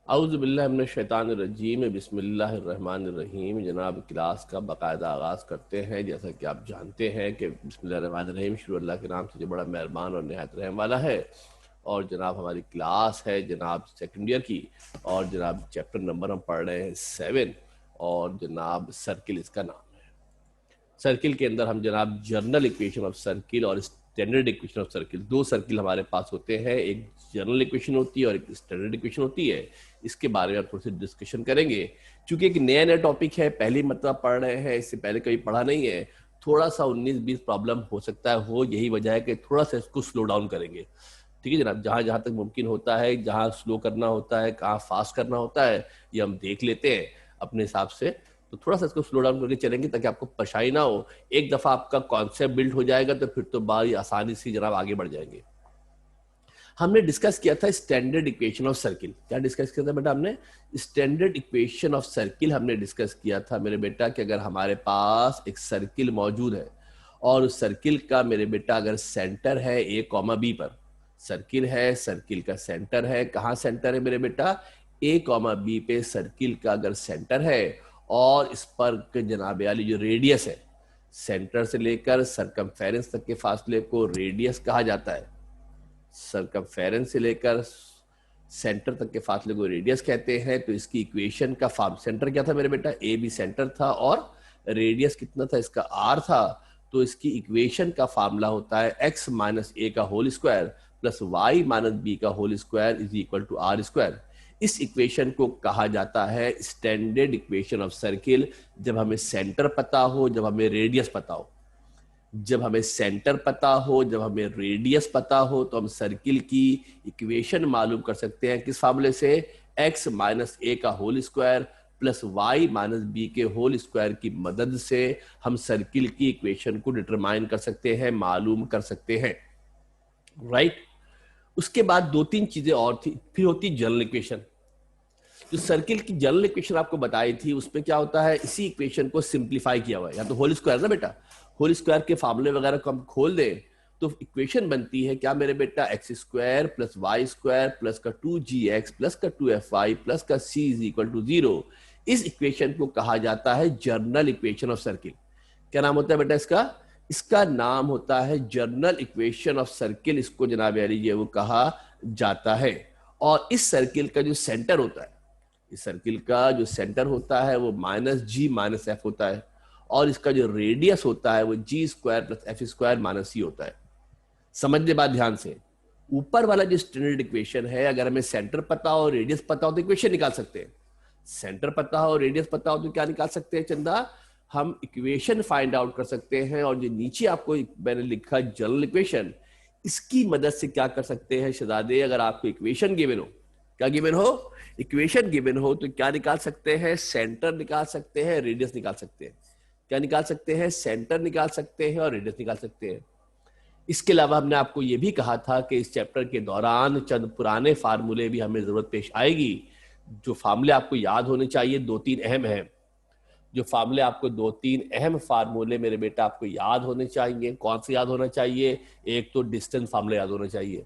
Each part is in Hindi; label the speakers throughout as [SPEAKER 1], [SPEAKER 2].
[SPEAKER 1] औज़ुबिल्लाहिमिनश्शैतानिर्रजीम बिस्मिल्लाहिर्रहमानिर्रहीम। जनाब क्लास का बाकायदा आगाज़ करते हैं। जैसा कि आप जानते हैं कि बिस्मिल्लाहिर्रहमानिर्रहीम शुरू अल्लाह के नाम से जो बड़ा मेहरबान और निहायत रहम वाला है। और जनाब हमारी क्लास है जनाब सेकंड ईयर की, और जनाब चैप्टर नंबर हम पढ़ रहे हैं 7, और जनाब सर्किल इसका नाम है। सर्किल के अंदर हम जनाब जर्नल इक्वेशन ऑफ सर्किल और स्टैंडर्ड इक्वेशन ऑफ सर्किल, दो सर्किल हमारे पास होते हैं, एक जर्नल इक्वेशन होती है और एक स्टैंडर्ड इक्वेशन होती है। इसके बारे में थोड़ी सी डिस्कशन करेंगे। चूंकि एक नया नया टॉपिक है, पहली मतलब पढ़ रहे हैं, इससे पहले कभी पढ़ा नहीं है, थोड़ा सा 19-20 प्रॉब्लम हो सकता है हो, यही वजह है कि थोड़ा सा इसको स्लो डाउन करेंगे। ठीक है जनाब, जहाँ जहाँ तक मुमकिन होता है, जहाँ स्लो करना होता है, कहाँ फास्ट करना होता है, ये हम देख लेते हैं अपने हिसाब से। तो थोड़ा सा इसको स्लो डाउन करके चलेंगे ताकि आपको परेशानी ना हो। एक दफा आपका कॉन्सेप्ट बिल्ड हो जाएगा तो फिर तो बारी आसानी से जनाब आगे बढ़ जाएंगे। हमने डिस्कस किया था स्टैंडर्ड इक्वेशन ऑफ सर्किल। क्या डिस्कस किया था बेटा हमने? स्टैंडर्ड इक्वेशन ऑफ सर्किल हमने डिस्कस किया था मेरे बेटा कि अगर हमारे पास एक सर्किल मौजूद है और उस सर्किल का मेरे बेटा अगर सेंटर है ए कॉमा बी पर, सर्किल है, सर्किल का सेंटर है, कहाँ सेंटर है मेरे बेटा? ए कॉमा बी पे सर्किल का अगर सेंटर है और इस पर जनाब वाली जो रेडियस है, सेंटर से लेकर सरकमफेरेंस तक के फासले को रेडियस कहा जाता है। सरकमफेरेंस से लेकर सेंटर तक के फासले को रेडियस कहते हैं। तो इसकी इक्वेशन का फॉर्म, सेंटर क्या था मेरे बेटा? ए बी सेंटर था, और रेडियस कितना था इसका? आर था। तो इसकी इक्वेशन का फार्मूला होता है एक्स माइनस ए का whole square plus y minus b का whole square is equal to r square. इस इक्वेशन को कहा जाता है स्टैंडर्ड इक्वेशन ऑफ सर्किल, जब हमें सेंटर पता हो, जब हमें रेडियस पता हो। जब हमें सेंटर पता हो, जब हमें रेडियस पता हो, तो हम सर्किल की इक्वेशन मालूम कर सकते हैं किस फार्मूले से? एक्स माइनस ए का whole square plus y minus b के होल स्क्वायर की मदद से हम सर्किल की इक्वेशन को डिटरमाइन कर सकते हैं, मालूम कर सकते हैं। राइट। उसके बाद दो तीन चीजें और थी, फिर होती जनरल इक्वेशन। जो सर्किल की जनरल इक्वेशन आपको बताई थी, उसमें क्या होता है, इसी इक्वेशन को सिंप्लीफाई किया हुआ है, या तो होल स्क्वायर ना बेटा, होल स्क्वायर के फार्मूले वगैरह को हम खोल दें तो इक्वेशन बनती है क्या मेरे बेटा? X square plus y square plus का 2gx प्लस का 2fy प्लस का c इज इक्वल टू 0। इस इक्वेशन को कहा जाता है जर्नल इक्वेशन ऑफ सर्किल। क्या नाम होता है बेटा इसका? इसका नाम होता है जर्नल इक्वेशन ऑफ सर्किल। इसको जनाब लीजिए वो कहा जाता है। और इस सर्किल का जो सेंटर होता है, इस सर्किल का जो सेंटर होता है वो माइनस जी माइनस एफ होता है, और इसका जो रेडियस होता है वो g square plus f square minus c होता है। समझने बात ध्यान से, ऊपर वाला जो स्टैंडर्ड इक्वेशन है, अगर हमें सेंटर पता हो, रेडियस पता हो, तो इक्वेशन निकाल सकते हैं। सेंटर पता हो, रेडियस पता हो, तो क्या निकाल सकते हैं चंदा? हम इक्वेशन फाइंड आउट कर सकते हैं। और जो नीचे आपको मैंने लिखा जनरल इक्वेशन, इसकी मदद से क्या कर सकते हैं शहजादे? अगर आपको इक्वेशन गिवन हो, क्या गिवन हो? इक्वेशन गिवन हो, तो क्या निकाल सकते हैं? सेंटर निकाल सकते हैं, रेडियस निकाल सकते हैं। क्या निकाल सकते हैं? सेंटर निकाल सकते हैं और रेडियस निकाल सकते हैं। इसके अलावा हमने आपको यह भी कहा था कि इस चैप्टर के दौरान चंद पुराने फार्मूले भी हमें जरूरत पेश आएगी। जो फार्मूले आपको याद होने चाहिए, दो तीन अहम हैं। जो फार्मूले आपको, दो तीन अहम फार्मूले मेरे बेटा आपको याद होने चाहिए। कौन से याद होना चाहिए? एक तो डिस्टेंस फार्मूला याद होना चाहिए।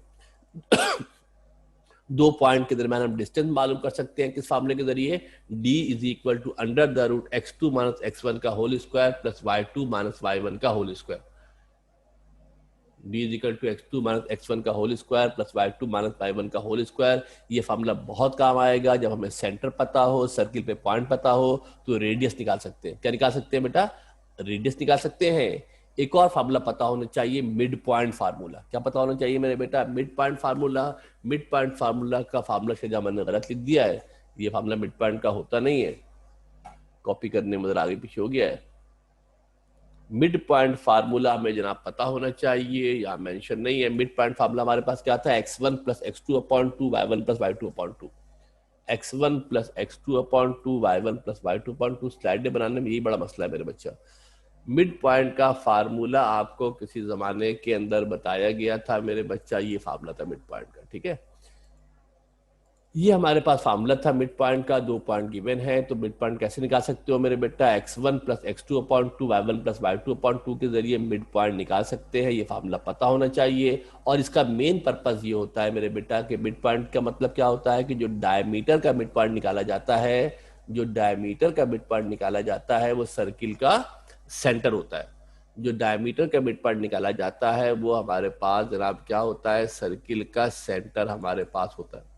[SPEAKER 1] दो पॉइंट के दरमियान हम डिस्टेंस मालूम कर सकते हैं किस फार्मूले के जरिए? d is equal to under the root x2 minus x1 का whole square plus y2 minus y1 का whole square. d is equal to x2 minus x1 का whole square plus y2 minus y1 का होल स्क्वायर। ये फार्मूला बहुत काम आएगा जब हमें सेंटर पता हो, सर्किल पे पॉइंट पता हो, तो रेडियस निकाल सकते हैं। क्या निकाल सकते हैं बेटा? रेडियस निकाल सकते हैं। एक और फार्मूला पता होना चाहिए, मिड पॉइंट फार्मूला। क्या पता होना चाहिए मेरे बेटा? Mid point formula. Mid point formula का फार्मूला शायद मैंने गलत लिख दिया है, ये फार्मूला मिड पॉइंट का होता नहीं है, कॉपी करने में आगे पीछे हो गया है। मिड पॉइंट फार्मूला हमें जनाब पता होना चाहिए, या मेंशन नहीं है। मिड पॉइंट फार्मूला हमारे पास क्या था? x1 plus x2 upon 2 y1 plus y2 upon 2। x1 plus x2 upon 2 y1 plus y2 upon 2। स्लाइडें बनाने में यही बड़ा मसला है मेरे बच्चा। मिड पॉइंट का फार्मूला आपको किसी जमाने के अंदर बताया गया था मेरे बच्चा, ये फार्मूला था मिड पॉइंट का। ठीक है, ये हमारे पास फार्मूला था मिड पॉइंट का, 2 पॉइंट गिवन है, तो मिड पॉइंट कैसे निकाल सकते हो मेरे बेटा, x1 plus x2 upon 2 y1 plus y2 upon 2 के जरिए मिड पॉइंट निकाल सकते हैं। ये फार्मूला पता होना चाहिए, और इसका मेन पर्पज ये होता है मेरे बेटा कि मिड पॉइंट का मतलब क्या होता है कि जो डायमीटर का मिड पॉइंट निकाला जाता है, जो डायमीटर का मिड पॉइंट निकाला जाता है वो सर्किल का सेंटर होता है। जो डायमीटर का मिड पॉइंट निकाला जाता है वो हमारे पास जनाब क्या होता है, सर्किल का सेंटर हमारे पास होता है।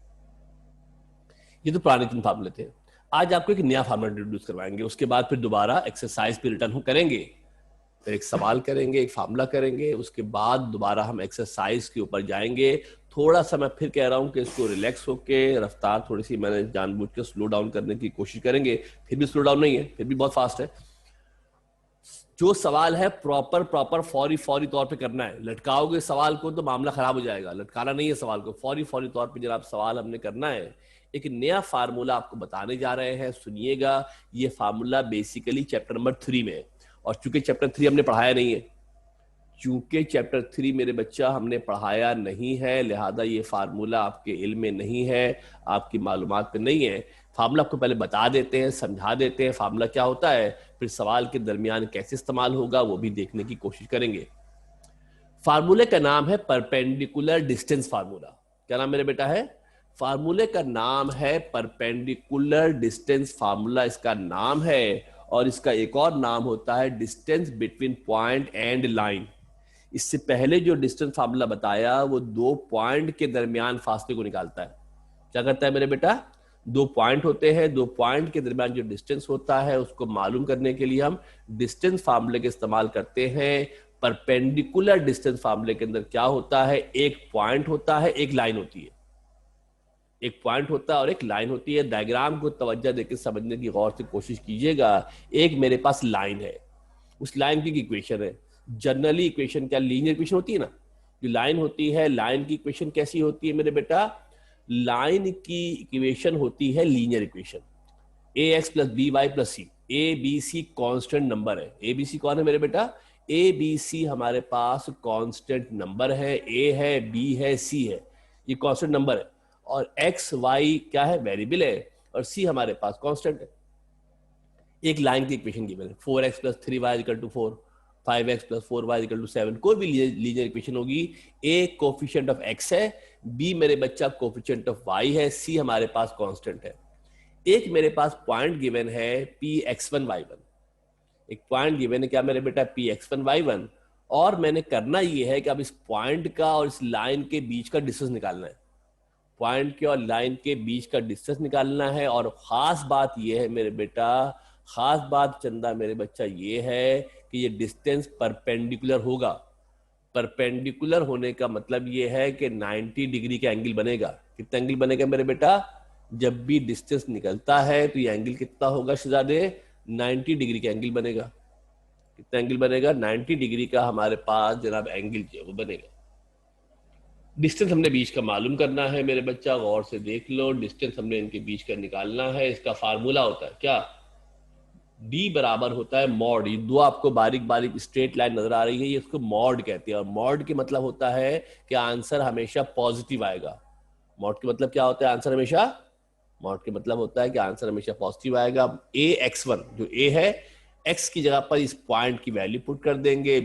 [SPEAKER 1] ये तो पुराने 3 फार्मूले थे। आज आपको एक नया फार्मूला इंट्रोड्यूस करवाएंगे, उसके बाद फिर दोबारा एक्सरसाइज पे रिटर्न करेंगे, फिर एक सवाल करेंगे, एक फार्मूला करेंगे, उसके बाद दोबारा हम एक्सरसाइज के ऊपर जाएंगे। थोड़ा सा मैं फिर कह रहा हूं कि इसको रिलैक्स होके, रफ्तार थोड़ी सी मैंने जानबूझ के स्लो डाउन करने की कोशिश करेंगे, फिर भी स्लो डाउन नहीं है, फिर भी बहुत फास्ट है। जो सवाल है प्रॉपर फौरी तौर पे करना है। लटकाओगे सवाल को तो मामला खराब हो जाएगा, लटकाना नहीं है सवाल को, फौरी तौर पे जनाब सवाल हमने करना है। एक नया फार्मूला आपको बताने जा रहे हैं, सुनिएगा। ये फार्मूला बेसिकली चैप्टर नंबर 3 में है, और चूंकि चैप्टर 3 हमने पढ़ाया नहीं है, चूंकि चैप्टर 3 मेरे बच्चा हमने पढ़ाया नहीं है, लिहाजा ये फार्मूला आपके इल्म में नहीं है, आपकी मालूमात पे नहीं है। फार्मूला आपको पहले बता देते हैं, समझा देते हैं फार्मूला क्या होता है, फिर सवाल के दरमियान कैसे इस्तेमाल होगा वो भी देखने की कोशिश करेंगे। फार्मूले का नाम है परपेंडिकुलर डिस्टेंस फार्मूला। क्या नाम मेरे बेटा है? फार्मूले का नाम है परपेंडिकुलर डिस्टेंस फार्मूला, इसका नाम है। और इसका एक और नाम होता है distance between point and line. इससे पहले जो डिस्टेंस फार्मूला बताया वो 2 पॉइंट के दरमियान फासले को निकालता है। क्या करता है मेरे बेटा? 2 पॉइंट होते हैं, 2 पॉइंट के दरमियान जो डिस्टेंस होता है उसको मालूम करने के लिए हम डिस्टेंस फार्मूले का इस्तेमाल करते हैं। परपेंडिकुलर डिस्टेंस फार्मूले के अंदर क्या होता है, एक पॉइंट होता है, एक लाइन होती है। एक पॉइंट होता है और एक लाइन होती है। डायग्राम को तवज्जो देकर समझने की गौर से कोशिश कीजिएगा। एक मेरे पास लाइन है, उस लाइन की इक्वेशन है। जनरली इक्वेशन क्या लीनियर इक्वेशन होती है ना, जो लाइन होती है, लाइन की इक्वेशन कैसी होती है मेरे बेटा? लाइन की इक्वेशन होती है linear equation, a x plus b y plus c. A b c constant number है। ए बी सी कौन है मेरे बेटा? ए बी सी हमारे पास कॉन्स्टेंट नंबर है। ए है, बी है, सी है, ये कॉन्स्टेंट नंबर है। और एक्स वाई क्या है? वेरिएबल है। और सी हमारे पास कॉन्स्टेंट है। एक लाइन की इक्वेशन गिवन है, 4x plus 3y equal to 4, 5x plus 4y equal to 7। कोई भी लीनियर इक्वेशन होगी। ए कोफिशिएंट ऑफ x है, बी मेरे बच्चा कोफिशिएंट ऑफ y है, सी हमारे पास कांस्टेंट है। एक मेरे पास पॉइंट गिवन है px1y1। एक पॉइंट गिवन है क्या मेरे बेटा? px1y1। और मैंने करना ये है कि अब इस पॉइंट का और इस लाइन के बीच का डिस्टेंस निकालना है। पॉइंट के और लाइन के बीच का डिस्टेंस निकालना है। और खास बात यह है मेरे बेटा, खास बात चंदा मेरे बच्चा ये है कि ये डिस्टेंस परपेंडिकुलर होगा। परपेंडिकुलर होने का मतलब ये है कि 90 डिग्री का एंगल बनेगा। कितना एंगल बनेगा मेरे बेटा? जब भी डिस्टेंस निकलता है तो ये एंगल कितना होगा शहजादे? 90 डिग्री का एंगल बनेगा। कितना एंगल बनेगा? 90 डिग्री का हमारे पास जनाब एंगल जो है वो बनेगा। डिस्टेंस हमने बीच का मालूम करना है मेरे बच्चा, गौर से देख लो। डिस्टेंस हमने इनके बीच का निकालना है। इसका फार्मूला होता है क्या? D बराबर होता है मॉड। ये दो आपको बारीक बारीक स्ट्रेट लाइन नजर आ रही है, ये इसको मॉड कहते हैं। और मॉड के मतलब होता है कि आंसर हमेशा पॉजिटिव आएगा। मॉड के मतलब क्या होता है? आंसर हमेशा, मॉड के मतलब होता है कि आंसर हमेशा पॉजिटिव आएगा। a(x1) जो a है, x की जगह पर इस पॉइंट की वैल्यू पुट कर देंगे,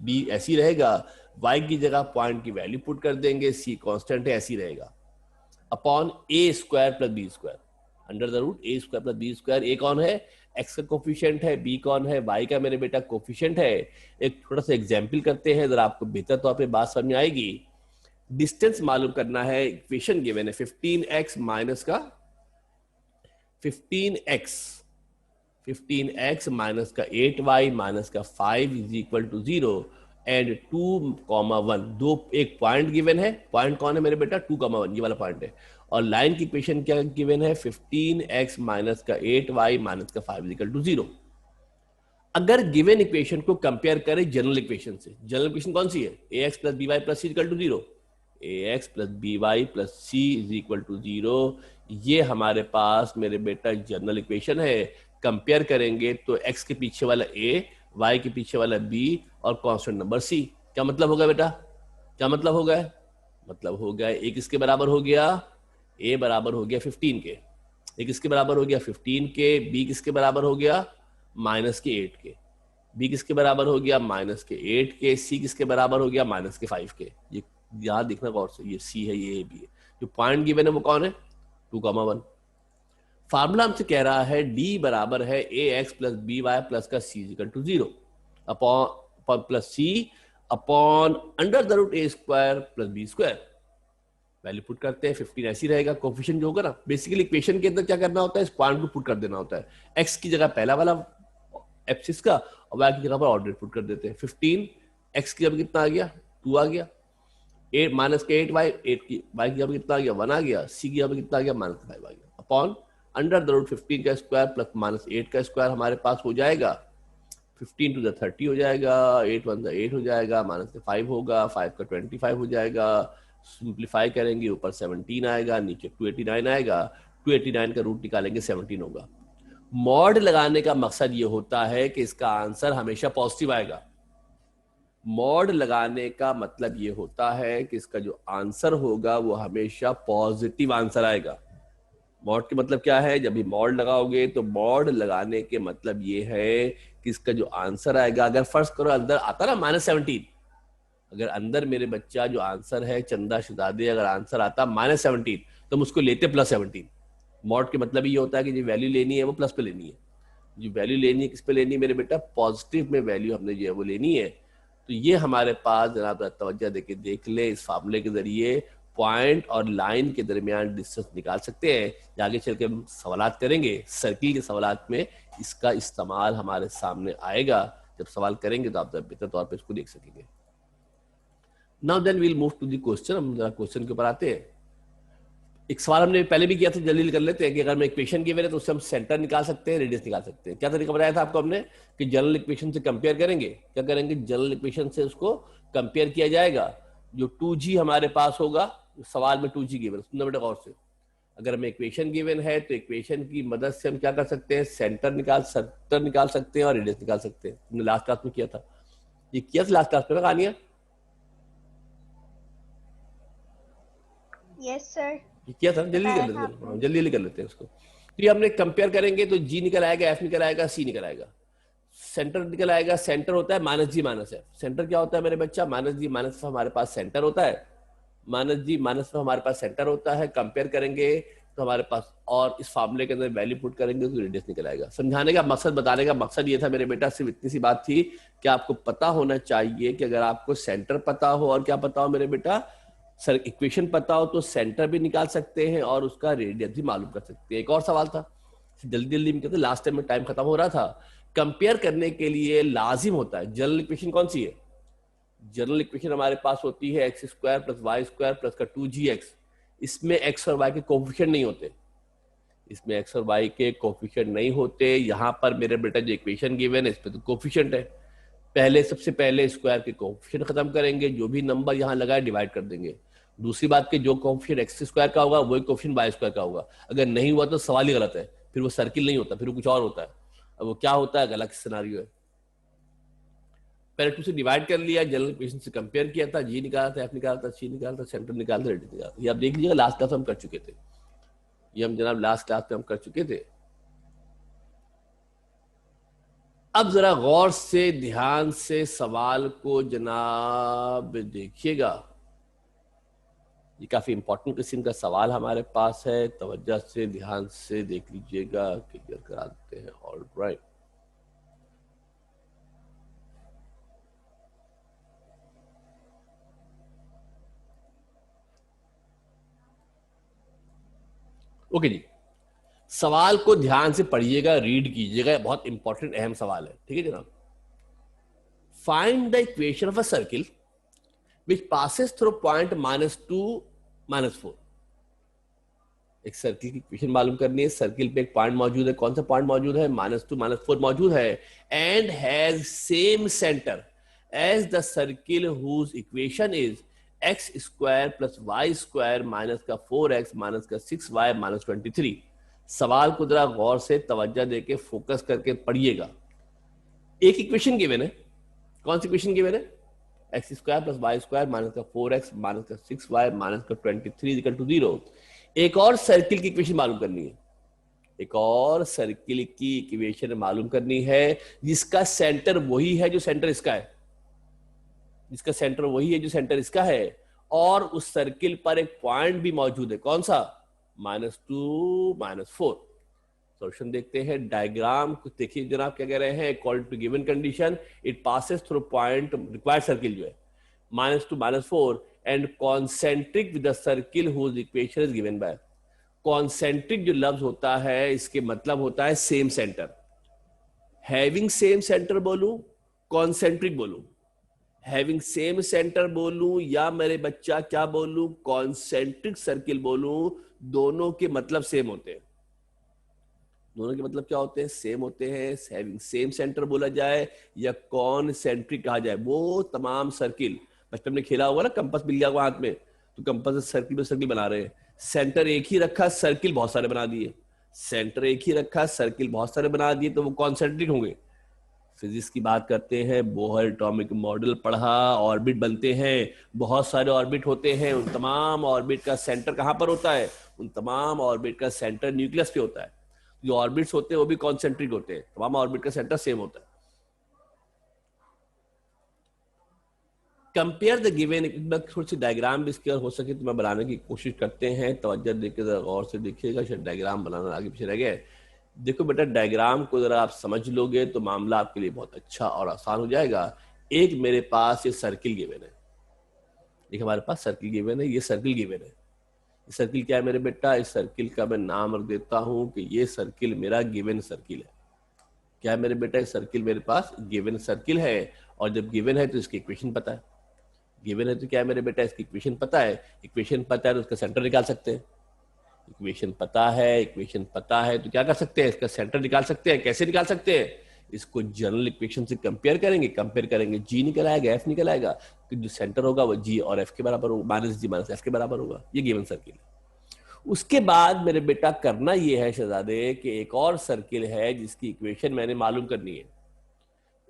[SPEAKER 1] b ऐसी रहेगा, y की जगह पॉइंट की वैल्यू पुट कर देंगे, c कांस्टेंट है ऐसी रहेगा, upon a square plus b square, under the root a square plus b square. a कौन है? x का कोफिशिएंट है, b कौन है? y का मेरे बेटा कोफिशिएंट है। एक थोड़ा सा एग्जाम्पल करते हैं, जरा आपको बेहतर तौर पे बात समझ में आएगी। डिस्टेंस मालूम करना है, इक्वेशन गिवन है 15x माइनस का 15x माइनस का 8y माइनस का 5 इज इक्वल टू 0 एंड 2,1। दो एक पॉइंट गिवन है। पॉइंट कौन है मेरे बेटा? 2,1, ये वाला पॉइंट है। और लाइन की इक्वेशन क्या गिवन है? 15x माइनस का 8y माइनस का 5 इज इक्वल टू 0। अगर गिवन इक्वेशन को कंपेयर करें जनरल इक्वेशन से, जनरल इक्वेशन कौन सी है? ax plus b y plus c equal to 0। ax plus b y plus c is equal to 0, ये हमारे पास मेरे बेटा जनरल इक्वेशन है। कंपेयर करेंगे तो x के पीछे वाला a, y के पीछे वाला b और कांस्टेंट नंबर c। क्या मतलब होगा बेटा? क्या मतलब होगा? मतलब हो गया a किसके बराबर हो गया? ए बराबर हो गया 15 के, ए किसके बराबर हो गया 15 के, बी किसके बराबर हो गया माइनस के 8 के, बी किसके बराबर हो गया माइनस के 8 के, सी किसके बराबर हो गया माइनस के 5 के। ये याद देखना गौर से, ये सी है ये बी है। जो पॉइंट गिवन है वो कौन है 2,1। फार्मूला हमसे कह रहा है डी बराबर है a x plus b y plus का c equal to 0 upon plus c upon under the root a square plus b square. Value put करते हैं, 15 ऐसी रहेगा, कोफिशिएंट जो होगा ना, बेसिकली इक्वेशन के अंदर क्या करना होता है, इस पॉइंट को पुट कर देना होता है, एक्स की जगह पहला वाला एप्सिस का और वाई की जगह पर ऑर्डिनेट पुट कर देते हैं। 15 एक्स की जगह कितना आ गया 2 आ गया, 8 माइनस के 8 वाई, 8 की वाई की जगह कितना आ गया 1 आ गया, सी की जगह कितना आ गया माइनस 5 आ गया, अपॉन अंडर द रूट 15 का स्क्वायर प्लस माइनस 8 का स्क्वायर हमारे पास हो जाएगा 15 टू द 30 हो जाएगा, 8 1 द 8 हो जाएगा, माइनस का 5 होगा, 5 का 25 हो जाएगा, सिंप्लीफाई करेंगे ऊपर 17 आएगा, नीचे 289 आएगा, 289 का रूट निकालेंगे 17 होगा। मॉड लगाने का मकसद ये होता है कि इसका आंसर हमेशा पॉजिटिव आएगा। मॉड लगाने का मतलब ये होता है कि इसका जो आंसर होगा वो हमेशा पॉजिटिव आंसर आएगा। मॉड के मतलब क्या है, जब भी मॉड लगाओगे तो मॉड लगाने के मतलब ये है कि इसका जो आंसर आएगा, अगर फर्स्ट करो अंदर आता ना -17, अगर अंदर मेरे बच्चा जो आंसर है चंदा शहजादे अगर आंसर आता -17 तो हम उसको लेते +17। मॉड के मतलब ये होता है कि जो वैल्यू लेनी है वो प्लस पे लेनी है, जो वैल्यू लेनी है किस पे लेनी है मेरे बेटा, पॉजिटिव में वैल्यू हमने जो है वो लेनी है। तो ये हमारे पास जनाब तवज्जो देके देख ले, इस फार्मूले के जरिए पॉइंट और लाइन के दरमियान डिस्टेंस निकाल सकते हैं। आगे चल के हम सवालात करेंगे, सर्किल के सवालात में इसका इस्तेमाल हमारे सामने आएगा। जब सवाल करेंगे तो आप बेहतर तौर पर इसको देख सकेंगे। Now then we'll move to the question. हम जरा क्वेश्चन के ऊपर आते हैं। एक सवाल हमने पहले भी किया था, जल्दी कर लेते हैं कि अगर मैं इक्वेशन गिवन है तो उससे हम सेंटर निकाल सकते हैं, रेडियस निकाल सकते हैं। क्या तरीका बताया था आपको हमने कि जनरल इक्वेशन से कंपेयर करेंगे, क्या करेंगे जनरल इक्वेशन से उसको कंपेयर किया जाएगा। जो 2g हमारे पास होगा, सवाल में 2g गिवन, सुनना बेटा गौर से, अगर हमें इक्वेशन गिवन है तो इक्वेशन की मदद से हम क्या कर सकते हैं, सेंटर निकाल सकते हैं और रेडियस निकाल सकते हैं। हमने लास्ट क्लास में किया था, ये किया था लास्ट क्लास में कहानियां।
[SPEAKER 2] यस सर,
[SPEAKER 1] किया था, जल्दी कर लेते हैं, जल्दी कर लेते हैं उसको। तो ये हमने कंपेयर करेंगे तो जी निकल आएगा, एफ निकल आएगा, सी निकल आएगा, सेंटर निकल आएगा। सेंटर होता है माइनस जी माइनस एफ। सेंटर क्या होता है मेरे बच्चा, माइनस जी माइनस एफ हमारे पास सेंटर होता है, माइनस जी माइनस एफ हमारे पास सेंटर होता है। कंपेयर करेंगे तो हमारे पास, और इस फार्मूले के अंदर वैल्यू पुट करेंगे तो रेडियस निकल आएगा। समझाने का मकसद, बताने का मकसद ये था मेरे बेटा, सिर्फ इतनी सी बात थी कि आपको पता होना चाहिए कि अगर आपको सेंटर पता हो और क्या पता हो मेरे बेटा, सर इक्वेशन पता हो तो सेंटर भी निकाल सकते हैं और उसका रेडियस भी मालूम कर सकते हैं। एक और सवाल था, जल्दी जल्दी में कहते, लास्ट टाइम में टाइम खत्म हो रहा था। कंपेयर करने के लिए लाजिम होता है, जनरल इक्वेशन कौन सी है, जनरल इक्वेशन हमारे पास होती है x square plus y square plus का 2gx। इसमें एक्स और वाई के कोफिशिएंट नहीं होते, इसमें एक्स और वाई के कोफिशिएंट नहीं होते। यहाँ पर मेरे बेटा जो इक्वेशन गिवन है इसमें तो कोफिशिएंट है। पहले सबसे पहले स्क्वायर के कोफिशिएंट खत्म करेंगे, जो भी नंबर यहाँ लगाए डिवाइड कर देंगे। दूसरी बात कि जो कोफिशिएंट एक्स स्क्वायर का होगा वही कोफिशिएंट वाई स्क्वायर का होगा। अगर नहीं हुआ तो सवाल ही गलत है, फिर वो सर्किल नहीं होता, फिर वो कुछ और होता है। अब वो क्या होता है, गलत सिनेरियो है। पहले 2 से डिवाइड कर लिया, जनरल इक्वेशन से कंपेयर किया था, जी निकाला था, एफ निकाला था, सी निकाला था, सेंटर निकाला था, रेडियस निकाला था। ये आप देख लीजिएगा, लास्ट क्लास हम कर चुके थे, ये हम जनाब लास्ट क्लास में हम कर चुके थे। अब जरा गौर से ध्यान से सवाल को जनाब देखिएगा, ये काफी इंपॉर्टेंट किस्म का सवाल हमारे पास है, तवज्जो से ध्यान से देख लीजिएगा, क्लियर करा देते हैं। ऑल राइट, ओके जी, सवाल को ध्यान से पढ़िएगा, रीड कीजिएगा, बहुत इंपॉर्टेंट अहम सवाल है, ठीक है जनाब। Find the equation of a circle which passes through point -2 -4। एक सर्किल की इक्वेशन मालूम करनी है, सर्किल पे एक पॉइंट मौजूद है, कौन सा पॉइंट मौजूद है, -2 -4 मौजूद है, and has same centre as the circle whose equation is x square plus y square minus का 4x माइनस का 6y माइनस 23। सवाल को जरा गौर से तवज्जो देके फोकस करके पढ़िएगा। एक इक्वेशन गिवन है, कौन सी इक्वेशन गिवन है, x square plus y square minus का 4x माइनस का 6y माइनस का 23 इक्वल टू 0। एक और सर्किल की इक्वेशन मालूम करनी है, एक और सर्किल की इक्वेशन मालूम करनी है जिसका सेंटर वही है जो सेंटर इसका है, जिसका सेंटर वही है जो सेंटर इसका है, और उस सर्किल पर एक पॉइंट भी मौजूद है। कौन सा? -2 -4। सॉल्यूशन देखते हैं। डायग्राम कुछ देखिए जनाब, क्या कह रहे हैं, according to given condition it passes through point, required circle जो है -2 -4 and concentric with the circle whose equation is given by. Concentric जो लफ्ज होता है इसके मतलब होता है same centre. Having same centre बोलूं, कॉन्सेंट्रिक बोलूं, हैविंग सेम सेंटर बोलूं या मेरे बच्चा क्या बोलूं, कॉन्सेंट्रिक सर्किल बोलूं, दोनों के मतलब सेम होते हैं। दोनों के मतलब क्या होते हैं? सेम होते हैं। हैविंग सेम सेंटर बोला जाए या कॉन्सेंट्रिक कहा जाए, वो तमाम सर्किल, बचपन में खेला होगा ना, कंपास मिल गया हाथ में तो कंपास से सर्किल पे सर्किल बना रहे हैं। सेंटर एक ही रखा, सर्किल बहुत सारे बना दिए। सेंटर एक ही रखा, सर्किल बहुत सारे बना दिए, तो वो कॉन्सेंट्रिक होंगे। फिजिक्स की बात करते हैं, बोहर एटॉमिक मॉडल पढ़ा, ऑर्बिट बनते हैं, बहुत सारे ऑर्बिट होते हैं, उन तमाम ऑर्बिट का सेंटर कहां पर होता है? उन तमाम ऑर्बिट का सेंटर न्यूक्लियस पे होता है। जो ऑर्बिट्स होते हैं वो भी कॉन्सेंट्रिक होते हैं, तमाम ऑर्बिट का सेंटर सेम होता है। कंपेयर द गिवन, थोड़ी सी डायग्राम भी इसके हो सके तो मैं बनाने की कोशिश करते हैं, तवज्जो देकर जरा गौर से देखिएगा, शायद डायग्राम बनाना आगे पीछे रह गया है। देखो बेटा, डायग्राम को जरा आप समझ लोगे तो मामला आपके लिए बहुत अच्छा और आसान हो जाएगा। एक मेरे पास ये सर्किल गिवन है, देखिए हमारे पास सर्किल गिवन है, ये सर्किल गिवन है। सर्किल क्या है मेरे बेटा? इस सर्किल का मैं नाम रख देता हूं कि ये सर्किल मेरा गिवन सर्किल है। क्या है मेरे बेटा? इस सर्किल मेरे पास गिवन सर्किल है, और जब गिवन है तो इसकी इक्वेशन पता है। गिवन है तो क्या है मेरे बेटा? इसकी इक्वेशन पता है। इक्वेशन पता है तो उसका सेंटर निकाल सकते हैं। इक्वेशन पता है, इक्वेशन पता है तो क्या कर सकते हैं? इसका सेंटर निकाल सकते हैं। कैसे निकाल सकते हैं? इसको जनरल इक्वेशन से कंपेयर करेंगे, कंपेयर करेंगे, जी निकल आएगा, एफ निकल आएगा, तो जो सेंटर होगा वो जी और एफ के बराबर होगा, -g - f के बराबर होगा। ये गिवन सर्किल है। उसके बाद मेरे बेटा करना ये है शहजादे कि एक और सर्किल है जिसकी इक्वेशन मैंने मालूम करनी है।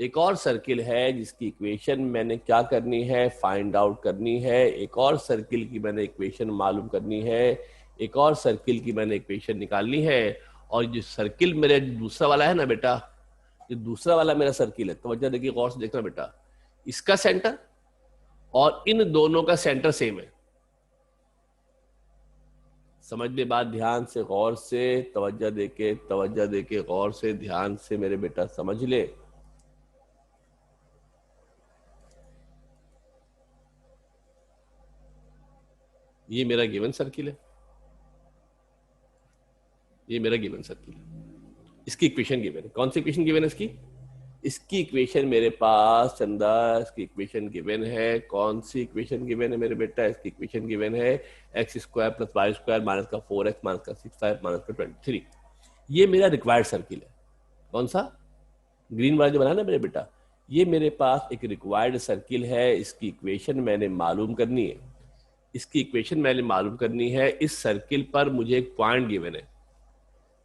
[SPEAKER 1] एक और सर्किल है जिसकी इक्वेशन मैंने क्या करनी है? फाइंड आउट करनी है। एक और सर्किल की मैंने इक्वेशन मालूम करनी है। एक और सर्किल की मैंने इक्वेशन निकालनी है। और जो सर्किल मेरे दूसरा वाला है ना बेटा, जो दूसरा वाला मेरा सर्किल है, तो वजह देखिए, गौर से देखना बेटा, इसका सेंटर और इन दोनों का सेंटर सेम है। समझ ले बात ध्यान से, गौर से, तवज्जो देके गौर से ध्यान से मेरे बेटा समझ ले। ये मेरा गिवन सर्किल है, ये मेरा गिवन सर्किल है। इसकी इक्वेशन गिवन है। कौन सी इक्वेशन गिवन है इसकी? इसकी इक्वेशन मेरे पास चंदा, इसकी इक्वेशन गिवन है। कौन सी इक्वेशन गिवन है मेरे बेटा? इसकी इक्वेशन गिवन है x² + y² -4x -6y -23। ये मेरा रिक्वायर्ड सर्किल है। कौन सा? ग्रीन वाला जो बना ना मेरे बेटा, ये मेरे पास एक रिक्वायर्ड सर्किल है। इसकी इक्वेशन मैंने मालूम करनी है। इसकी इक्वेशन मैंने मालूम करनी है। इस सर्किल पर मुझे एक पॉइंट गिवन है।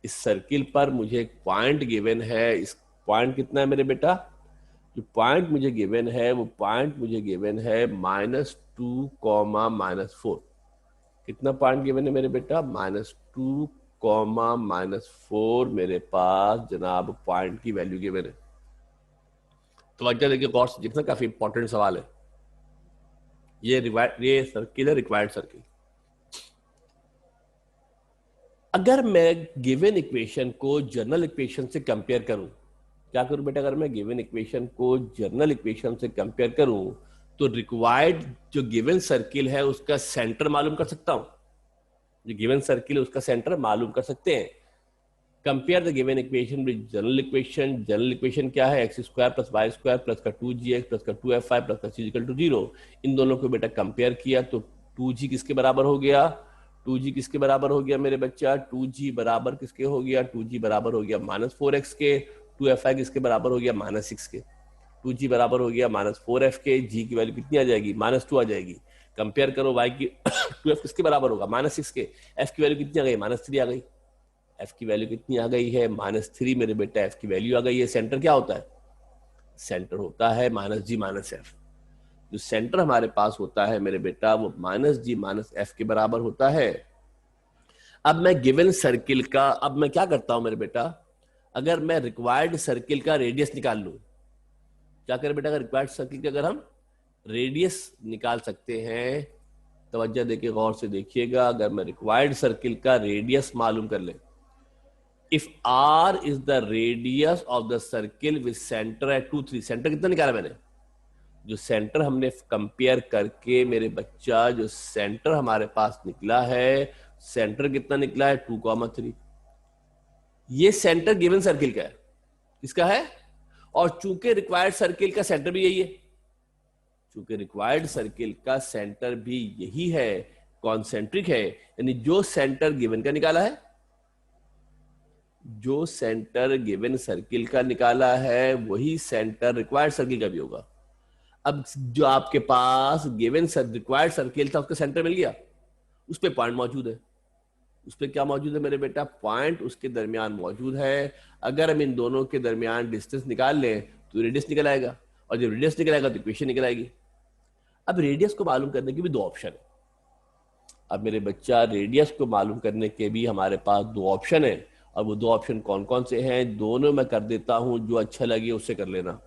[SPEAKER 1] इस सर्किल पर मुझे एक पॉइंट गिवन है। इस पॉइंट कितना है मेरे बेटा? जो पॉइंट मुझे गिवन है वो पॉइंट मुझे गिवन है -2, -4। कितना पॉइंट गिवन है मेरे बेटा? -2, -4 मेरे पास जनाब पॉइंट की वैल्यू गिवन है। तो वजह देखिए, गौर से देखना, काफी इंपॉर्टेंट सवाल है। ये सर्किल है, रिक्वायर्ड सर्किल। अगर मैं गिवन इक्वेशन को जनरल इक्वेशन से कंपेयर करूं, क्या करूं बेटा? अगर मैं गिवन इक्वेशन को जनरल इक्वेशन से कंपेयर करूं तो रिक्वायर्ड जो गिवन सर्किल है उसका सेंटर मालूम कर सकता हूं। जो गिवन सर्किल है उसका सेंटर मालूम कर सकते हैं। Compare the given equation with general equation. General equation क्या है? x² + y² + 2gx + 2fy + c = 0। इन दोनों को बेटा कंपेयर किया तो 2g किसके बराबर हो गया? 2g किसके बराबर हो गया मेरे बच्चा? 2g बराबर किसके हो गया? 2g बराबर हो गया -4x के। 2fi किसके बराबर हो गया? -6 के। 2g बराबर हो गया -4f के। g की वैल्यू कितनी आ जाएगी? -2 आ जाएगी। कंपेयर करो y की 2f किसके बराबर होगा? -6 के। f की वैल्यू कितनी आ गई? -3 आ गई। f की वैल्यू कितनी आ गई है? -3 मेरे बेटा f की वैल्यू आ गई है। सेंटर क्या होता है? सेंटर होता है -g - f। जो सेंटर हमारे पास होता है मेरे बेटा वो -g - f के बराबर होता है। अब मैं गिवन सर्किल का, अब मैं क्या करता हूं मेरे बेटा, अगर मैं रिक्वायर्ड सर्किल का रेडियस निकाल लूं, क्या करें बेटा, अगर रिक्वायर्ड सर्किल का अगर हम रेडियस निकाल सकते हैं, तवज्जो देके गौर से देखिएगा, अगर मैं रिक्वायर्ड सर्किल का रेडियस मालूम कर ले, if r is the radius of the circle with centre at 2 3, centre कितना निकाला मैंने, जो सेंटर हमने कंपेयर करके मेरे बच्चा, जो सेंटर हमारे पास निकला है, सेंटर कितना निकला है 2,3, ये सेंटर गिवन सर्किल का है, किसका है, और चूंकि रिक्वायर्ड सर्किल का सेंटर भी यही है, चूंकि रिक्वायर्ड सर्किल का सेंटर भी यही है, कॉन्सेंट्रिक है, यानी जो सेंटर गिवन का निकाला है, जो सेंटर गिवन सर्किल का निकाला है वही सेंटर रिक्वायर्ड सर्किल का भी होगा। अब जो आपके पास गिवन रिक्वायर्ड सर्किल था उसका सेंटर मिल गया, उस पर पॉइंट मौजूद है, उस पर क्या मौजूद है मेरे बेटा, पॉइंट उसके दरमियान मौजूद है। अगर हम इन दोनों के दरमियान डिस्टेंस निकाल लें तो रेडियस निकल आएगा, और जब रेडियस निकल आएगा तो इक्वेशन निकल आएगी। अब रेडियस को मालूम करने के भी दो ऑप्शन है। अब मेरे बच्चा, रेडियस को मालूम करने के भी हमारे पास दो ऑप्शन है, और वो दो ऑप्शन कौन कौन से हैं, दोनों मैं कर देता हूं, जो अच्छा लगे उससे कर लेना।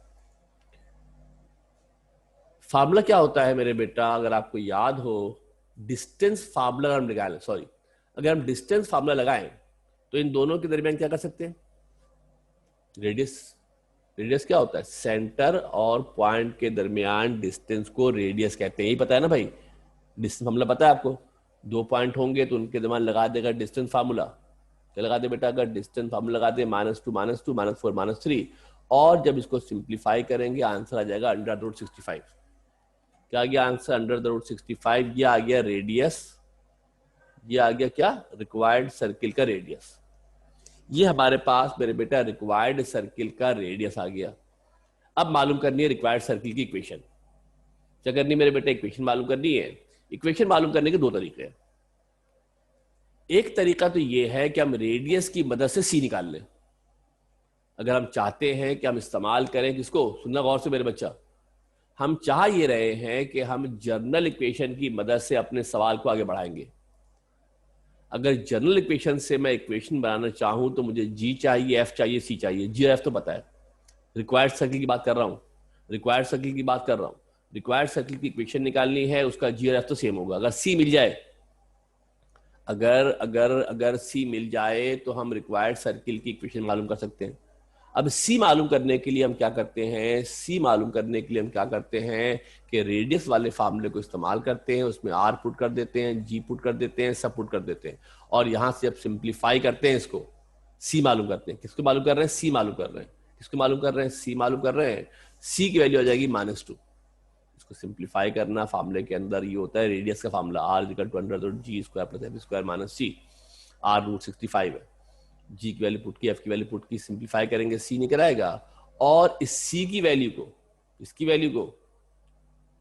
[SPEAKER 1] फार्मूला क्या होता है मेरे बेटा, अगर आपको याद हो, डिस्टेंस फार्मूला अगर हम निकालें, सॉरी, अगर हम डिस्टेंस फार्मूला लगाएं तो इन दोनों के दरमियान क्या कर सकते हैं, रेडियस, रेडियस क्या होता है, सेंटर और पॉइंट के दरमियान डिस्टेंस को रेडियस कहते हैं, यही पता है ना भाई, डिस्टेंस फार्मूला पता है आपको, दो पॉइंट होंगे तो उनके दरमियान लगा देगा डिस्टेंस फार्मूला, क्या लगा दे बेटा, अगर डिस्टेंस फार्मूला लगा दे -2 -2 -4 -3, और जब इसको सिंप्लीफाई करेंगे आंसर आ जाएगा √65। क्या आ गया आंसर, √65, ये आ गया रेडियस, ये आ गया क्या, रिक्वायर्ड सर्किल का रेडियस। ये हमारे पास मेरे बेटा रिक्वायर्ड सर्किल का रेडियस आ गया। अब मालूम करनी है रिक्वायर्ड सर्किल की इक्वेशन। क्या करनी है मेरे बेटा, इक्वेशन मालूम करनी है। इक्वेशन मालूम करने के दो तरीके हैं। एक तरीका तो ये है कि हम रेडियस की मदद से सी निकाल लें। अगर हम चाहते हैं कि हम इस्तेमाल करें किसको, सुनना गौर से मेरे बच्चा, हम चाह ये रहे हैं कि हम जर्नल इक्वेशन की मदद से अपने सवाल को आगे बढ़ाएंगे। अगर जर्नल इक्वेशन से मैं इक्वेशन बनाना चाहूं तो मुझे जी चाहिए, एफ चाहिए, सी चाहिए। जी और एफ तो पता है, रिक्वायर्ड सर्किल की बात कर रहा हूं, रिक्वायर्ड सर्किल की बात कर रहा हूं, रिक्वायर्ड सर्किल की इक्वेशन निकालनी है, उसका जी और एफ तो सेम होगा। अगर सी मिल जाए, अगर अगर अगर सी मिल जाए तो हम रिक्वायर्ड सर्किल की इक्वेशन मालूम कर सकते हैं। अब सी मालूम करने के लिए हम क्या करते हैं, सी मालूम करने के लिए हम क्या करते हैं कि रेडियस वाले फार्मूले को इस्तेमाल करते हैं, उसमें आर पुट कर देते हैं, जी पुट कर देते हैं, सब पुट कर देते हैं, और यहां से अब सिंप्लीफाई करते हैं, इसको सी मालूम करते हैं। किसको मालूम कर रहे हैं, सी मालूम कर रहे हैं। किसको मालूम कर रहे हैं, सी मालूम कर रहे हैं। सी की वैल्यू आ जाएगी -2। इसको सिंप्लीफाई करना, फार्मूले के अंदर ये होता है रेडियस का formula, are equal to √g² + f² - are √65 है। जी की वैल्यू पुट की, एफ की वैल्यू पुट की, सिंप्लीफाई करेंगे, सी निकल आएगा। और इस सी की वैल्यू को, इसकी वैल्यू को,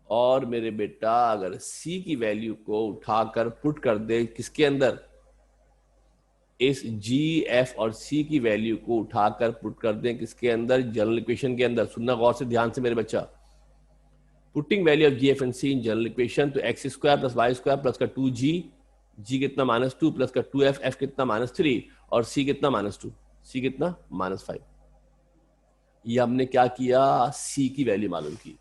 [SPEAKER 1] और मेरे बेटा अगर सी की वैल्यू को उठाकर पुट कर दे किसके अंदर, इस जी, एफ और सी की वैल्यू को उठाकर पुट कर दें किसके अंदर, जनरल इक्वेशन के अंदर। सुनना गौर से ध्यान से मेरे बच्चा, putting value of g, f and c in general equation, तो x² + y² प्लस का 2g, जी कितना -2 प्लस का 2f, एफ कितना -3, और सी कितना -2, सी कितना -5। ये हमने क्या किया, सी की वैल्यू मालूम की।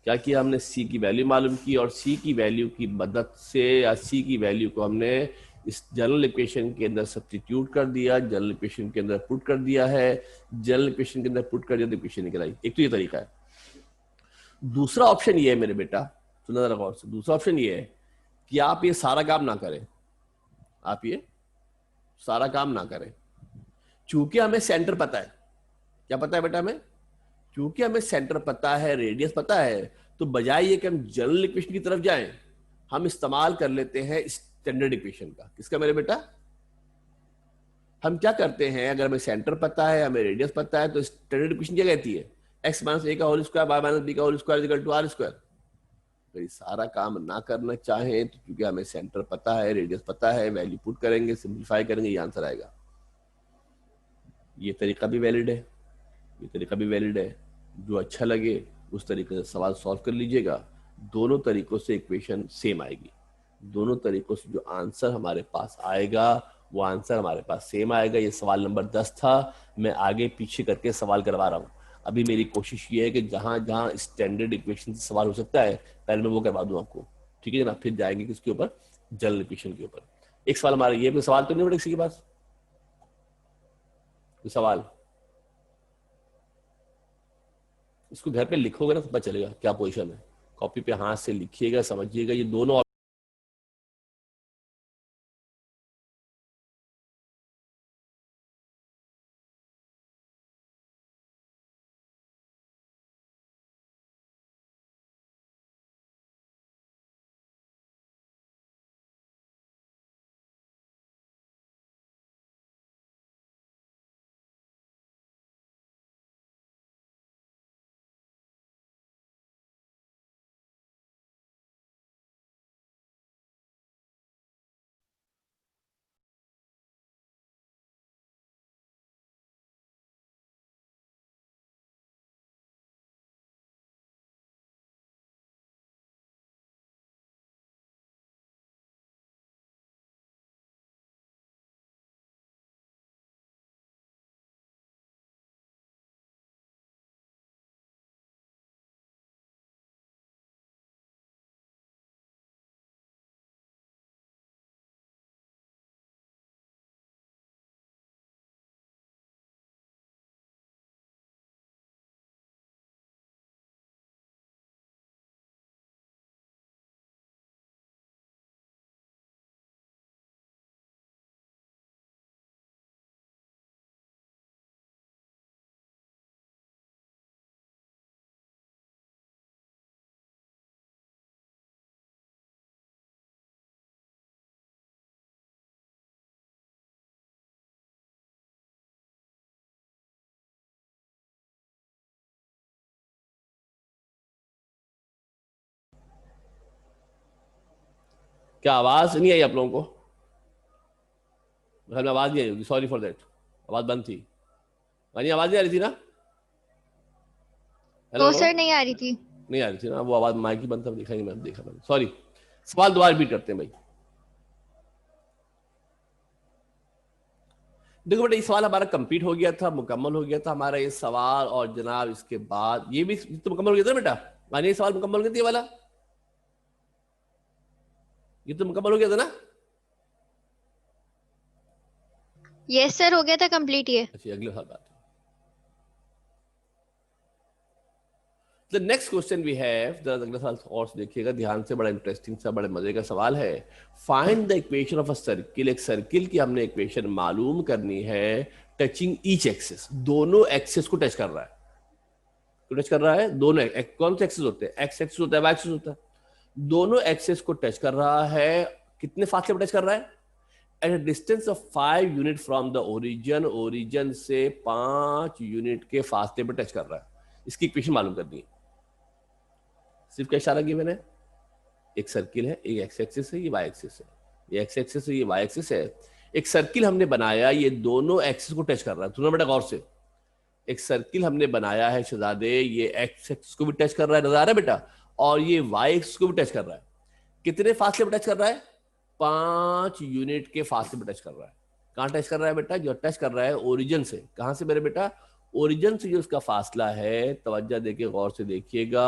[SPEAKER 1] क्या किया हमने, सी की वैल्यू मालूम की, और सी की वैल्यू की मदद से, या सी की वैल्यू को हमने इस जनरल इक्वेशन के अंदर सब्स्टिट्यूट कर दिया, जनरल इक्वेशन के अंदर पुट कर दिया है, जनरल इक्वेशन के अंदर पुट कर दिया तो इक्वेशन निकल आई। एक तो ये तरीका है। दूसरा ऑप्शन ये है मेरे बेटा, सुना जरा गौर से, दूसरा ऑप्शन ये है कि आप ये सारा काम ना करें, आप ये सारा काम ना करें। चूंकि हमें सेंटर पता है, क्या पता है बेटा हमें, क्योंकि हमें सेंटर पता है, रेडियस पता है, तो बजाय ये कि हम जनरल इक्वेशन की तरफ जाएं, हम इस्तेमाल कर लेते हैं स्टैंडर्ड इक्वेशन का। किसका मेरे बेटा, हम क्या करते हैं, अगर हमें सेंटर पता है, हमें रेडियस पता है, तो स्टैंडर्ड इक्वेशन क्या कहती है, x - a का होल स्क्वायर y - b का whole square equal to r²। तो ये सारा काम ना करना चाहें तो क्योंकि हमें सेंटर पता है, रेडियस पता है, वैल्यू पुट करेंगे, सिंप्लीफाई करेंगे, ये आंसर आएगा। ये तरीका भी वैलिड है, ये तरीका भी वैलिड है। जो अच्छा लगे उस तरीके से सवाल सॉल्व कर लीजिएगा। दोनों तरीकों से इक्वेशन सेम आएगी, दोनों तरीकों से जो आंसर हमारे पास आएगा वो आंसर हमारे पास सेम आएगा। ये सवाल नंबर 10 था। मैं आगे पीछे करके सवाल करवा रहा हूँ। अभी मेरी कोशिश ये है कि जहां जहां स्टैंडर्ड इक्वेशन से सवाल हो सकता है पहले मैं वो करवा दूं आपको, ठीक है ना। फिर जाएंगे किसके ऊपर, जनरल इक्वेशन के ऊपर। एक सवाल हमारा ये, सवाल तो नहीं बेटा किसी के पास कोई सवाल? इसको घर पे लिखोगे ना तो पता चलेगा क्या पोजीशन है। कॉपी पे हाथ से लिखिएगा, समझिएगा ये दोनों। क्या आवाज नहीं आई आप लोगों को? घर में आवाज नहीं आई होगी, सॉरी फॉर दैट। आवाज बंद थी, यानी आवाज नहीं आ रही थी ना?
[SPEAKER 2] No
[SPEAKER 1] hello?
[SPEAKER 2] सर, नहीं आ रही थी।
[SPEAKER 1] नहीं आ रही थी ना, वो आवाज माइक की बंद था, देखा नहीं मैंने, देखा मैंने, सॉरी। सवाल दोबारा रिपीट करते हैं भाई। देखो बेटा, ये सवाल हमारा कंप्लीट हो गया था, मुकम्मल हो गया था हमारा ये सवाल। और जनाब इसके बाद ये भी तो मुकम्मल हो गया था ना बेटा, मानिए सवाल मुकम्मल हो गया था ये वाला, ये तो मुकम्मल हो गया था ना?
[SPEAKER 2] यस सर, हो गया था कंप्लीट ये।
[SPEAKER 1] अच्छा, अगले सवाल बात। The next question we have, जरा अगला सवाल और देखिएगा ध्यान से, बड़ा इंटरेस्टिंग सा, बड़े मजे का सवाल है। Find the equation of a circle. एक सर्किल की हमने इक्वेशन मालूम करनी है टचिंग ईच एक्सिस, दोनों एक्सिस को टच कर रहा है। तो टच कर रहा है दोनों, कौन से एक्सिस होते हैं? एक्स एक्सिस होता है, वाई एक्सिस होता है। दोनों एक्सिस को टच कर रहा है। कितने फासले पर टच कर रहा है? At a distance of 5 unit from the origin, origin से 5 यूनिट के फासले पर टच कर रहा है। इसकी इक्वेशन मालूम करनी है। सिर्फ क्या इशारा किया मैंने? एक सर्किल है, एक एक्स एक्सिस है, ये वाई एक्सिस है। ये एक्स एक्सिस है, ये वाई एक्सिस है। एक सर्किल हमने बनाया, ये दोनों एक्सिस को टच कर रहा है। सुनो बेटा गौर से, एक सर्किल हमने बनाया है शहजादे, ये एक्स एक्सिस को भी टच कर रहा है, नजर आ रहा है बेटा? और ये वाई एक्सिस को भी टच कर रहा है। कितने फासले पर टच कर रहा है? 5 यूनिट के फासले पर टच कर रहा है। कहां टच कर रहा है बेटा? जो टच कर रहा है ओरिजिन से। कहां से मेरे बेटा? ओरिजिन से जो उसका फासला है, तवज्जो देके गौर से देखिएगा।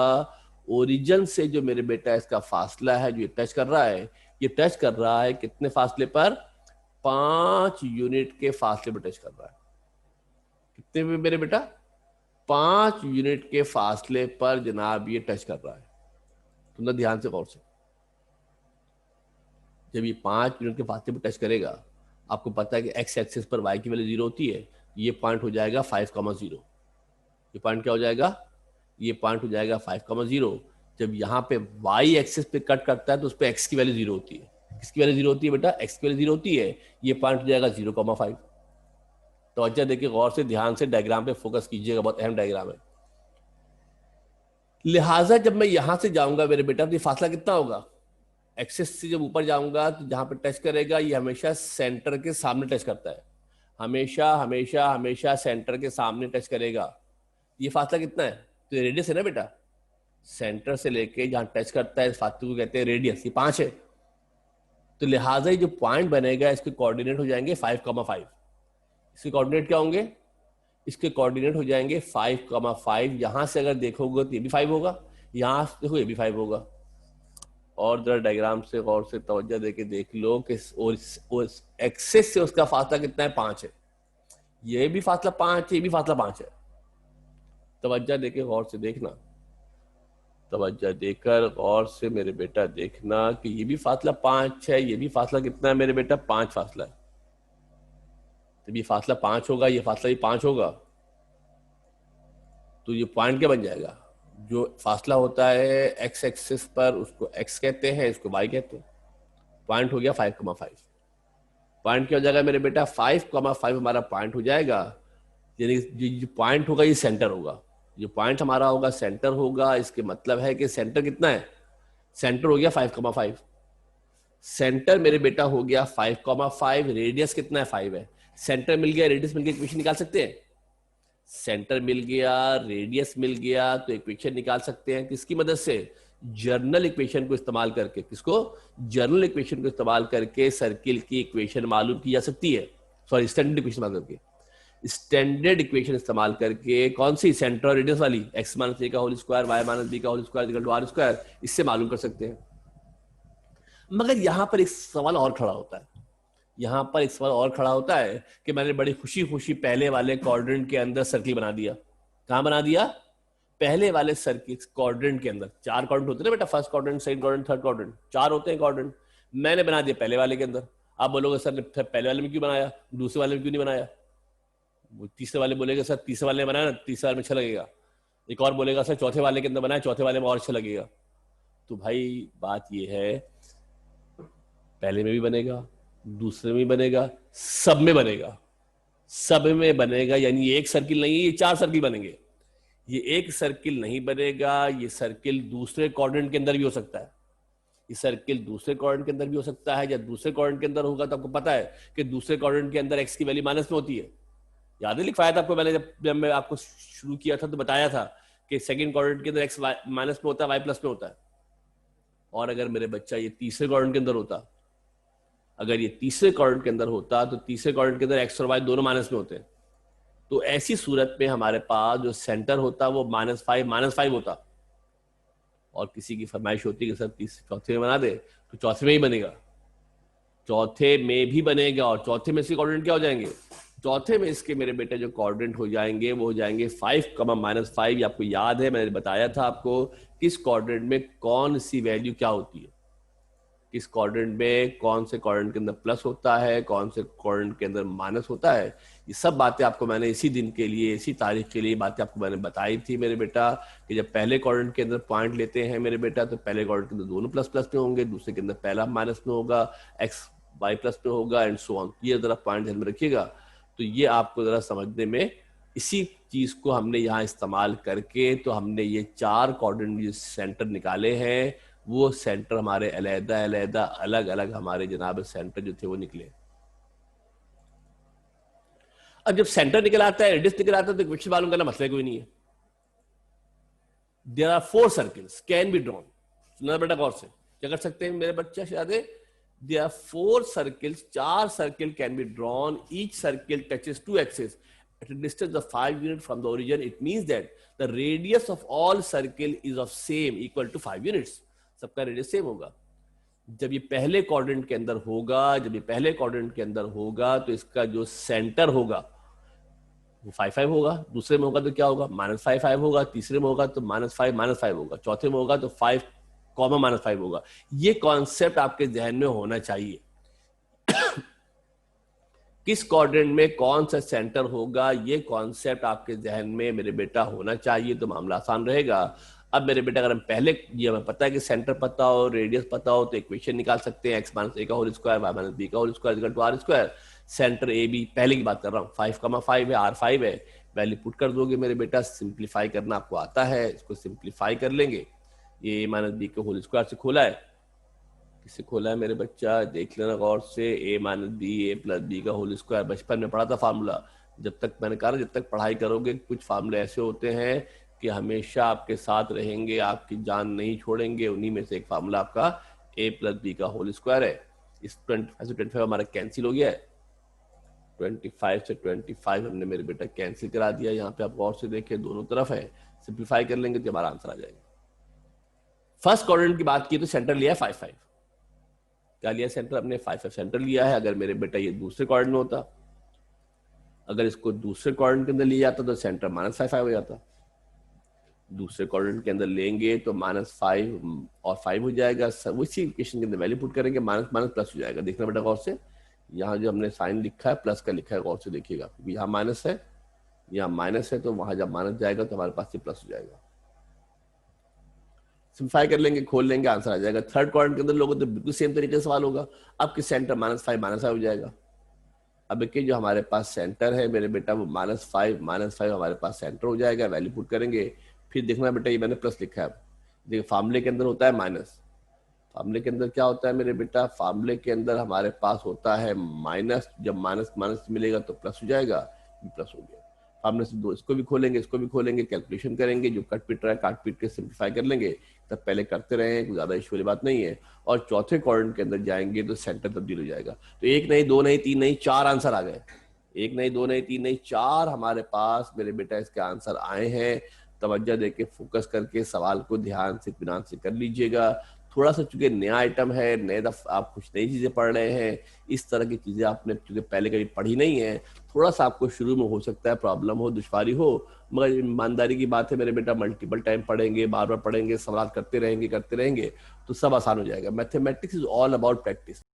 [SPEAKER 1] ओरिजिन से जो मेरे बेटा इसका फासला है, जो ये टच कर रहा है, ये टच कर रहा है कितने फासले पर? 5 यूनिट के फासले पर टच कर रहा है। कितने में मेरे बेटा? 5 यूनिट के फासले पर जनाब ये टच कर रहा है। तुमने ध्यान से गौर से, जब ये 5 यूनिट के फासले पर टच करेगा, आपको पता है कि एक्स एक्सिस पर वाई की वैल्यू 0 होती है। ये पॉइंट हो जाएगा 5,0। ये पॉइंट क्या हो जाएगा? ये पॉइंट हो जाएगा 5,0। जब यहाँ पे वाई एक्सिस पे कट करता है तो उस पर एक्स की वैल्यू 0 होती है। किसकी वैल्यू 0 होती है बेटा? एक्स की वैल्यू 0 होती है। ये पॉइंट हो जाएगा 0,5। तो अच्छा देखिए गौर से, ध्यान से डायग्राम पे फोकस कीजिएगा, बहुत अहम डायग्राम है। लिहाजा जब मैं यहां से जाऊंगा मेरे बेटा, तो ये फासला कितना होगा? एक्सेस से जब ऊपर जाऊंगा तो जहां पे टच करेगा, ये हमेशा सेंटर के सामने टच करता है। हमेशा हमेशा हमेशा सेंटर के सामने टच करेगा। ये फासला कितना है? तो ये रेडियस है ना बेटा। सेंटर से लेके जहां टच करता है इस फासले को कहते हैं रेडियस। ये 5 है। तो लिहाजा जो पॉइंट बनेगा इसके कोऑर्डिनेट हो जाएंगे 5,5। इसके कोऑर्डिनेट क्या होंगे? इसके कोऑर्डिनेट हो जाएंगे 5,5। यहां से अगर देखोगे तो ये भी 5 होगा, यहां से देखो ये भी 5 होगा। और जरा डायग्राम से गौर से तवज्जो देके देख लो कि उस एक्सेस से उसका फासला कितना है? 5 है। ये भी फासला 5 है, ये भी फासला 5 है। तवज्जो देके गौर से देखना, तवज्जो देकर गौर से मेरे बेटा देखना कि ये भी फासला 5 है, ये भी फासला कितना है मेरे बेटा? 5 फासला है। तो ये फासला 5 होगा, ये फासला भी 5 होगा, तो ये पॉइंट क्या बन जाएगा? जो फासला होता है एक्स एक्सिस पर उसको एक्स कहते हैं, इसको वाई कहते हैं। पॉइंट हो गया 5,5। पॉइंट क्या हो जाएगा मेरे बेटा? 5,5 हमारा पॉइंट हो जाएगा। यानी जो पॉइंट होगा ये सेंटर होगा। जो पॉइंट हमारा होगा सेंटर होगा। इसके मतलब है कि सेंटर कितना है? सेंटर हो गया 5,5। सेंटर मेरे बेटा हो गया 5,5। रेडियस कितना है? 5 है। सेंटर मिल गया, रेडियस मिल गया, इक्वेशन निकाल सकते हैं। सेंटर मिल गया, रेडियस मिल गया, तो इक्वेशन निकाल सकते हैं किसकी मदद से? जर्नल इक्वेशन को इस्तेमाल करके। किसको? जर्नल इक्वेशन को इस्तेमाल करके सर्किल की इक्वेशन मालूम की जा सकती है। सॉरी, स्टैंडर्ड इक्वेशन मालूम करके, स्टैंडर्ड इक्वेशन इस्तेमाल करके। कौन सी? सेंटर और रेडियस वाली, एक्स माइनस ए का whole square, y minus b का whole square equal to r square, इससे मालूम कर सकते हैं। मगर यहां पर एक सवाल और खड़ा होता है, यहां पर एक सवाल और खड़ा होता है कि मैंने बड़ी खुशी खुशी पहले वाले क्वाड्रेंट के अंदर सर्किल बना दिया। कहां बना दिया? पहले वाले सर्किल क्वाड्रेंट के अंदर। 4 क्वाड्रेंट होते हैं बेटा, first quadrant, second quadrant, third quadrant, 4 होते हैं क्वाड्रेंट। मैंने बना दिया पहले वाले के अंदर। आप बोलोगे सर ने पहले वाले में क्यों बनाया, दूसरे वाले में क्यों नहीं बनाया? वो तीसरे वाले बोलेगा सर तीसरे वाले में बनाया ना, तीसरे वाले में अच्छा लगेगा। एक और बोलेगा सर चौथे वाले के अंदर बनाया, चौथे वाले में और अच्छा लगेगा। तो भाई बात ये है, पहले में भी बनेगा, दूसरे में भी बनेगा, सब में बनेगा। सब में बनेगा, यानी ये एक सर्किल नहीं है, ये 4 सर्किल बनेंगे। ये एक सर्किल नहीं बनेगा, ये सर्किल दूसरे क्वाड्रेंट के अंदर भी हो सकता है। ये सर्किल दूसरे क्वाड्रेंट के अंदर भी हो सकता है। जब दूसरे क्वाड्रेंट के अंदर होगा तो आपको पता है कि दूसरे क्वाड्रेंट के अंदर एक्स की वैल्यू माइनस में होती है। याद है लिखवाया था आपको मैंने, जब मैं आपको शुरू किया था तो बताया था कि सेकंड क्वाड्रेंट के अंदर एक्स माइनस में होता है, वाई प्लस में होता है। और अगर मेरे बच्चा ये तीसरे क्वाड्रेंट के अंदर होता, अगर ये तीसरे क्वाड्रेंट के अंदर होता, तो तीसरे क्वाड्रेंट के अंदर एक्स और वाई दोनों माइनस में होते हैं। तो ऐसी सूरत में हमारे पास जो सेंटर होता वो -5 होता। और किसी की फरमाइश होती कि सर चौथे में बना दे, तो चौथे में ही बनेगा, चौथे में भी बनेगा। और चौथे में इसके कोऑर्डिनेट क्या हो जाएंगे? चौथे में इसके मेरे बेटे जो कोऑर्डिनेट हो जाएंगे वो हो जाएंगे 5, -5। ये आपको याद है, मैंने बताया था आपको किस कोऑर्डिनेट में कौन सी वैल्यू क्या होती है, किस कोऑर्डिनेट में कौन से कोऑर्डिनेट के अंदर प्लस होता है, कौन से कोऑर्डिनेट के अंदर माइनस होता है। ये सब बातें आपको मैंने इसी दिन के लिए, इसी तारीख के लिए बातें आपको मैंने बताई थी मेरे बेटा, कि जब पहले कोऑर्डिनेट के अंदर पॉइंट लेते हैं मेरे बेटा, तो पहले कोऑर्डिनेट के अंदर दोनों प्लस प्लस में होंगे, दूसरे के अंदर पहला माइनस में होगा, एक्स वाई प्लस में होगा, एंड सो ऑन। ये जरा पॉइंट ध्यान में रखिएगा। तो ये आपको जरा समझने में, इसी चीज को हमने यहाँ इस्तेमाल करके, तो हमने ये 4 कोऑर्डिनेट सेंटर निकाले हैं। वो सेंटर हमारे अलग अलग हमारे जनाब सेंटर जो थे वो निकले। अब जब सेंटर निकल आता है, रेडियस निकल आता है, तो इक्वेशन मालूम करना मसला कोई नहीं है। There are 4 circles can be drawn. सुना बेटा गौर से, क्या कर सकते हैं मेरे बच्चा शायद? There are 4 circles, 4 circle can be drawn. Each circle touches 2 axis at a distance of 5 units from the origin. It means that the radius of all circle is of same equal to 5 units. सबका रेडियस सेम होगा। जब ये पहले क्वाड्रेंट के अंदर होगा, जब ये पहले क्वाड्रेंट के अंदर होगा, तो इसका जो सेंटर होगा वो 5 होगा। दूसरे में होगा तो क्या होगा? -5 होगा। तीसरे में होगा तो -5 होगा। चौथे में होगा तो 5, -5 होगा। ये कॉन्सेप्ट आपके जहन में होना चाहिए। किस क्वाड्रेंट में कौन सा सेंटर होगा, ये कॉन्सेप्ट आपके जहन में मेरे बेटा होना चाहिए, तो मामला आसान रहेगा। अब मेरे बेटा अगर हम पहले, ये हमें पता है कि सेंटर पता हो, रेडियस पता हो, तो इक्वेशन निकाल सकते हैं, एक्स माइनस ए का whole square, y minus b का whole square equal to r square. Centre a b पहले की बात कर रहा हूँ, 5,5 है, आर 5 है, वैल्यू पुट कर दोगे मेरे बेटा। सिंप्लीफाई करना आपको आता है, इसको सिंप्लीफाई कर लेंगे। ये ए माइनस बी के होल स्क्वायर से खोला है, किससे खोला है मेरे बच्चा? देख लेना गौर से, ए माइनस बी, ए प्लस बी का होल स्क्वायर। बचपन में पढ़ा था फार्मूला। जब तक मैंने कहा, जब तक पढ़ाई करोगे, कुछ फार्मूले ऐसे होते हैं कि हमेशा आपके साथ रहेंगे, आपकी जान नहीं छोड़ेंगे। उन्हीं में से एक फार्मूला आपका ए प्लस बी का होल स्क्वायर है। इस 25 से 25 हमारा कैंसिल हो गया है। 25 से 25 हमने मेरे बेटा कैंसिल करा दिया। यहाँ पे आप गौर से देखें दोनों तरफ है, सिंप्लीफाई कर लेंगे तो हमारा आंसर आ जाएगा। फर्स्ट क्वाड्रेंट की बात की तो सेंटर लिया है 5 5। क्या लिया सेंटर? अपने 5 5 सेंटर लिया है। अगर मेरे बेटा ये दूसरे क्वाड्रेंट में होता, अगर इसको दूसरे क्वाड्रेंट के अंदर लिया जाता तो सेंटर -5 5 हो जाता। दूसरे क्वाड्रेंट के अंदर लेंगे तो -5 और 5 हो जाएगा। उसी इक्वेशन के अंदर वैल्यू पुट करेंगे, माइनस माइनस प्लस हो जाएगा। देखना बेटा गौर से, यहाँ जो हमने साइन लिखा है प्लस का लिखा है, गौर से देखिएगा, क्योंकि यहाँ माइनस है, यहाँ माइनस है, तो वहां जब माइनस जाएगा तो हमारे पास ये प्लस हो जाएगा। सिंप्लीफाई कर लेंगे, खोल लेंगे, आंसर आ जाएगा। थर्ड क्वाड्रेंट के अंदर लोगों तो बिल्कुल सेम तरीके से सवाल होगा। अब किस सेंटर -5 हो जाएगा। अब देखिए जो हमारे पास सेंटर है मेरे बेटा वो -5 हमारे पास सेंटर हो जाएगा। वैल्यू पुट करेंगे, फिर देखना बेटा ये मैंने प्लस लिखा है। देखिए फार्मूले के अंदर होता है माइनस, फार्मूले के अंदर क्या होता है मेरे बेटा, फार्मूले के अंदर हमारे पास होता है माइनस। जब माइनस माइनस मिलेगा तो प्लस हो जाएगा, प्लस हो गया। फार्मूले से दो, इसको भी खोलेंगे, इसको भी खोलेंगे, कैलकुलेशन करेंगे, जो कट पिट रहा है काट पीट के सिंप्लीफाई कर लेंगे। तब पहले करते रहे, कोई ज्यादा इश्यू वाली बात नहीं है। और चौथे क्वाड्रेंट के अंदर जाएंगे तो सेंटर तब्दील हो जाएगा। तो एक नहीं, दो नहीं, तीन नहीं, चार आंसर आ गए। एक नहीं, दो नहीं, तीन नहीं, चार हमारे पास मेरे बेटा इसके आंसर आए हैं। तवज्जो देके फोकस करके सवाल को ध्यान से इत्मीनान से कर लीजिएगा। थोड़ा सा चूंकि नया आइटम है, नए दफा आप कुछ नई चीजें पढ़ रहे हैं, इस तरह की चीजें आपने चूंकि पहले कभी पढ़ी नहीं है, थोड़ा सा आपको शुरू में हो सकता है प्रॉब्लम हो, दुश्वारी हो, मगर ईमानदारी की बात है मेरे बेटा, मल्टीपल टाइम पढ़ेंगे, बार बार पढ़ेंगे, सवाल करते रहेंगे तो सब आसान हो जाएगा। Mathematics is all about practice.